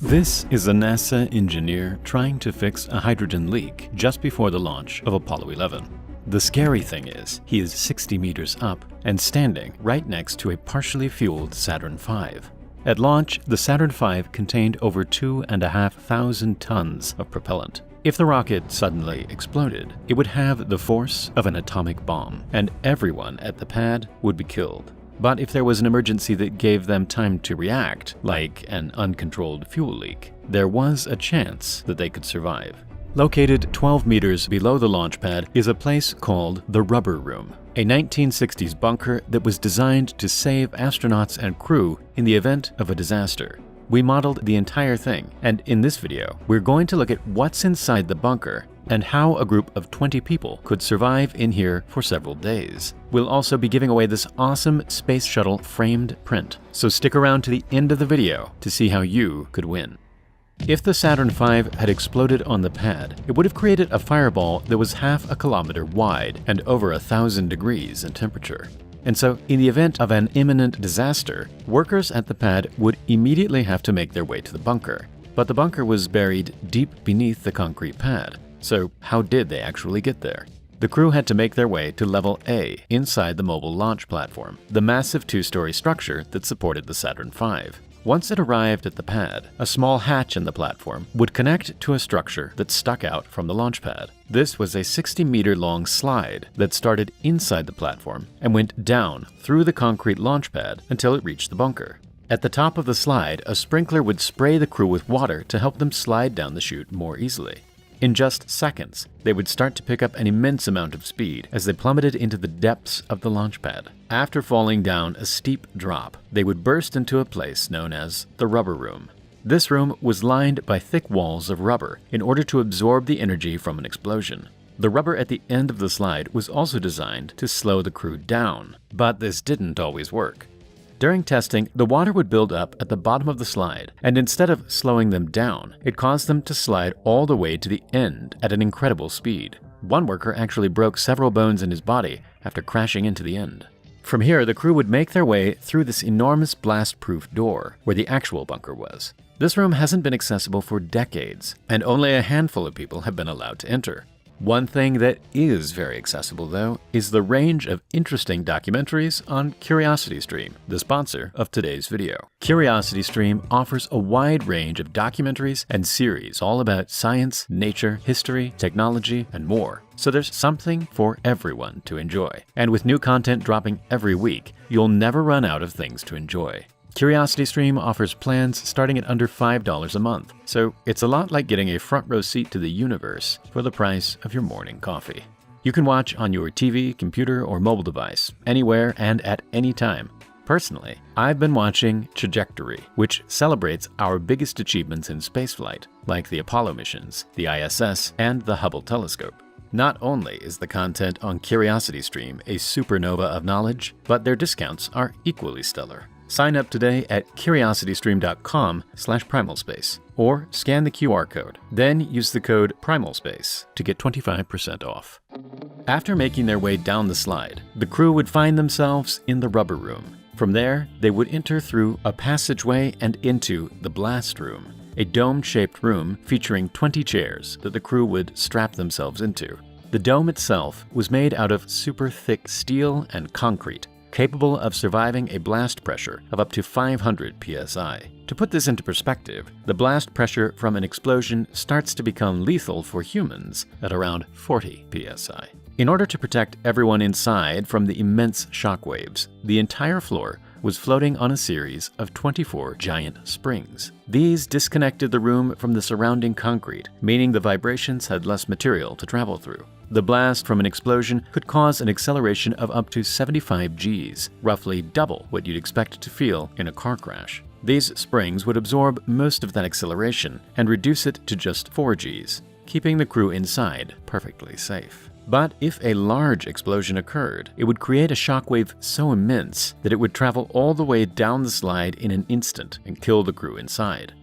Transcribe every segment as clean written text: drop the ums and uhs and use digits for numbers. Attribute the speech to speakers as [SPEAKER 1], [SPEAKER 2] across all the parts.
[SPEAKER 1] This is a NASA engineer trying to fix a hydrogen leak just before the launch of Apollo 11. The scary thing is, he is 60 meters up and standing right next to a partially fueled Saturn V. At launch, the Saturn V contained over 2,500 tons of propellant. If the rocket suddenly exploded, it would have the force of an atomic bomb, and everyone at the pad would be killed. But if there was an emergency that gave them time to react, like an uncontrolled fuel leak, there was a chance that they could survive. Located 12 meters below the launch pad is a place called the Rubber Room, a 1960s bunker that was designed to save astronauts and crew in the event of a disaster. We modeled the entire thing, and in this video, we're going to look at what's inside the bunker and how a group of 20 people could survive in here for several days. We'll also be giving away this awesome Space Shuttle framed print, so stick around to the end of the video to see how you could win. If the Saturn V had exploded on the pad, it would have created a fireball that was half a kilometer wide and over 1,000 degrees in temperature. And so, in the event of an imminent disaster, workers at the pad would immediately have to make their way to the bunker. But the bunker was buried deep beneath the concrete pad. So how did they actually get there? The crew had to make their way to Level A inside the mobile launch platform, the massive two-story structure that supported the Saturn V. Once it arrived at the pad, a small hatch in the platform would connect to a structure that stuck out from the launch pad. This was a 60-meter-long slide that started inside the platform and went down through the concrete launch pad until it reached the bunker. At the top of the slide, a sprinkler would spray the crew with water to help them slide down the chute more easily. In just seconds, they would start to pick up an immense amount of speed as they plummeted into the depths of the launch pad. After falling down a steep drop, they would burst into a place known as the Rubber Room. This room was lined by thick walls of rubber in order to absorb the energy from an explosion. The rubber at the end of the slide was also designed to slow the crew down, but this didn't always work. During testing, the water would build up at the bottom of the slide, and instead of slowing them down, it caused them to slide all the way to the end at an incredible speed. One worker actually broke several bones in his body after crashing into the end. From here, the crew would make their way through this enormous blast-proof door where the actual bunker was. This room hasn't been accessible for decades, and only a handful of people have been allowed to enter. One thing that is very accessible, though, is the range of interesting documentaries on CuriosityStream, the sponsor of today's video. CuriosityStream offers a wide range of documentaries and series all about science, nature, history, technology, and more. So there's something for everyone to enjoy. And with new content dropping every week, you'll never run out of things to enjoy. CuriosityStream offers plans starting at under $5 a month, so it's a lot like getting a front row seat to the universe for the price of your morning coffee. You can watch on your TV, computer, or mobile device, anywhere and at any time. Personally, I've been watching Trajectory, which celebrates our biggest achievements in spaceflight, like the Apollo missions, the ISS, and the Hubble telescope. Not only is the content on CuriosityStream a supernova of knowledge, but their discounts are equally stellar. Sign up today at curiositystream.com/primalspace or scan the QR code. Then use the code PRIMALSPACE to get 25% off. After making their way down the slide, the crew would find themselves in the Rubber Room. From there, they would enter through a passageway and into the Blast Room, a dome-shaped room featuring 20 chairs that the crew would strap themselves into. The dome itself was made out of super thick steel and concrete, capable of surviving a blast pressure of up to 500 psi. To put this into perspective, the blast pressure from an explosion starts to become lethal for humans at around 40 psi. In order to protect everyone inside from the immense shockwaves, the entire floor was floating on a series of 24 giant springs. These disconnected the room from the surrounding concrete, meaning the vibrations had less material to travel through. The blast from an explosion could cause an acceleration of up to 75 Gs, roughly double what you'd expect to feel in a car crash. These springs would absorb most of that acceleration and reduce it to just 4 Gs, keeping the crew inside perfectly safe. But if a large explosion occurred, it would create a shockwave so immense that it would travel all the way down the slide in an instant and kill the crew inside.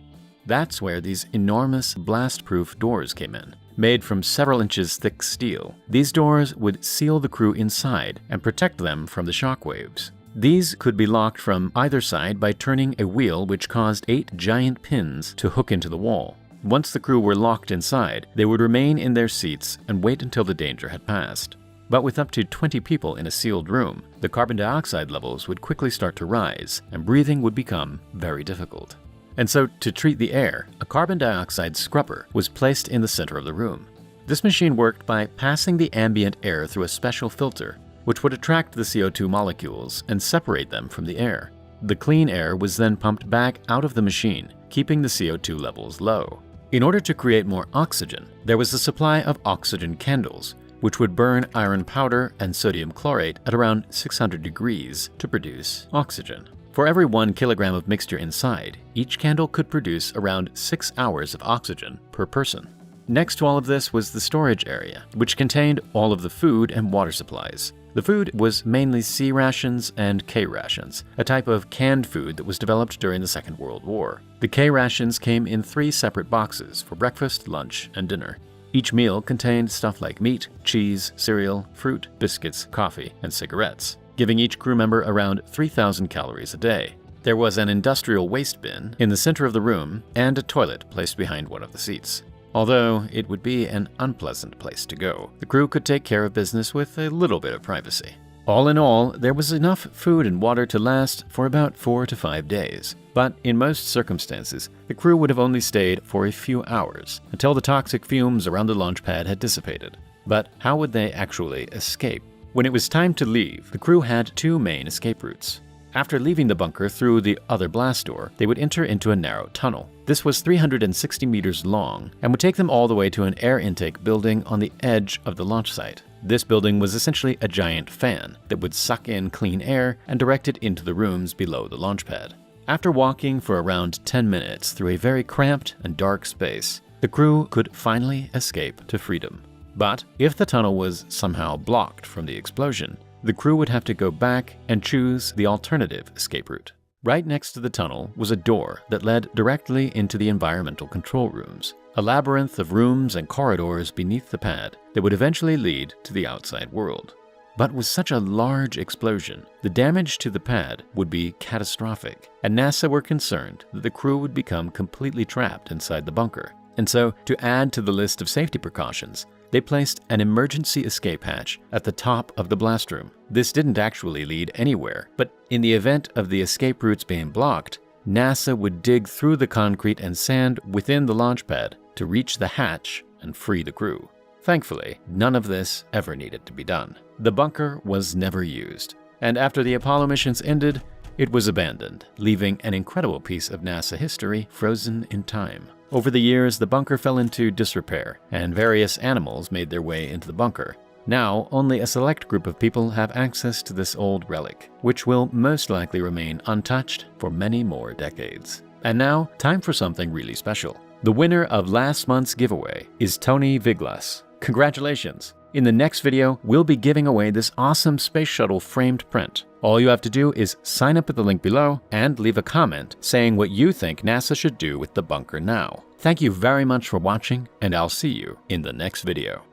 [SPEAKER 1] That's where these enormous blast-proof doors came in. Made from several inches thick steel, these doors would seal the crew inside and protect them from the shockwaves. These could be locked from either side by turning a wheel which caused 8 giant pins to hook into the wall. Once the crew were locked inside, they would remain in their seats and wait until the danger had passed. But with up to 20 people in a sealed room, the carbon dioxide levels would quickly start to rise and breathing would become very difficult. And so, to treat the air, a carbon dioxide scrubber was placed in the center of the room. This machine worked by passing the ambient air through a special filter, which would attract the CO2 molecules and separate them from the air. The clean air was then pumped back out of the machine, keeping the CO2 levels low. In order to create more oxygen, there was a supply of oxygen candles, which would burn iron powder and sodium chlorate at around 600 degrees to produce oxygen. For every 1 kilogram of mixture inside, each candle could produce around 6 hours of oxygen per person. Next to all of this was the storage area, which contained all of the food and water supplies. The food was mainly C rations and K rations, a type of canned food that was developed during the Second World War. The K rations came in 3 separate boxes for breakfast, lunch, and dinner. Each meal contained stuff like meat, cheese, cereal, fruit, biscuits, coffee, and cigarettes, giving each crew member around 3,000 calories a day. There was an industrial waste bin in the center of the room and a toilet placed behind one of the seats. Although it would be an unpleasant place to go, the crew could take care of business with a little bit of privacy. All in all, there was enough food and water to last for about 4 to 5 days. But in most circumstances, the crew would have only stayed for a few hours until the toxic fumes around the launch pad had dissipated. But how would they actually escape? When it was time to leave, the crew had 2 main escape routes. After leaving the bunker through the other blast door, they would enter into a narrow tunnel. This was 360 meters long and would take them all the way to an air intake building on the edge of the launch site. This building was essentially a giant fan that would suck in clean air and direct it into the rooms below the launch pad. After walking for around 10 minutes through a very cramped and dark space, the crew could finally escape to freedom. But if the tunnel was somehow blocked from the explosion, the crew would have to go back and choose the alternative escape route. Right next to the tunnel was a door that led directly into the environmental control rooms, a labyrinth of rooms and corridors beneath the pad that would eventually lead to the outside world. But with such a large explosion, the damage to the pad would be catastrophic, and NASA were concerned that the crew would become completely trapped inside the bunker. And so, to add to the list of safety precautions, they placed an emergency escape hatch at the top of the blast room. This didn't actually lead anywhere, but in the event of the escape routes being blocked, NASA would dig through the concrete and sand within the launch pad to reach the hatch and free the crew. Thankfully, none of this ever needed to be done. The bunker was never used, and after the Apollo missions ended, it was abandoned, leaving an incredible piece of NASA history frozen in time. Over the years, the bunker fell into disrepair, and various animals made their way into the bunker. Now, only a select group of people have access to this old relic, which will most likely remain untouched for many more decades. And now, time for something really special. The winner of last month's giveaway is Tony Viglas. Congratulations! In the next video, we'll be giving away this awesome space shuttle framed print. All you have to do is sign up at the link below and leave a comment saying what you think NASA should do with the bunker now. Thank you very much for watching, and I'll see you in the next video.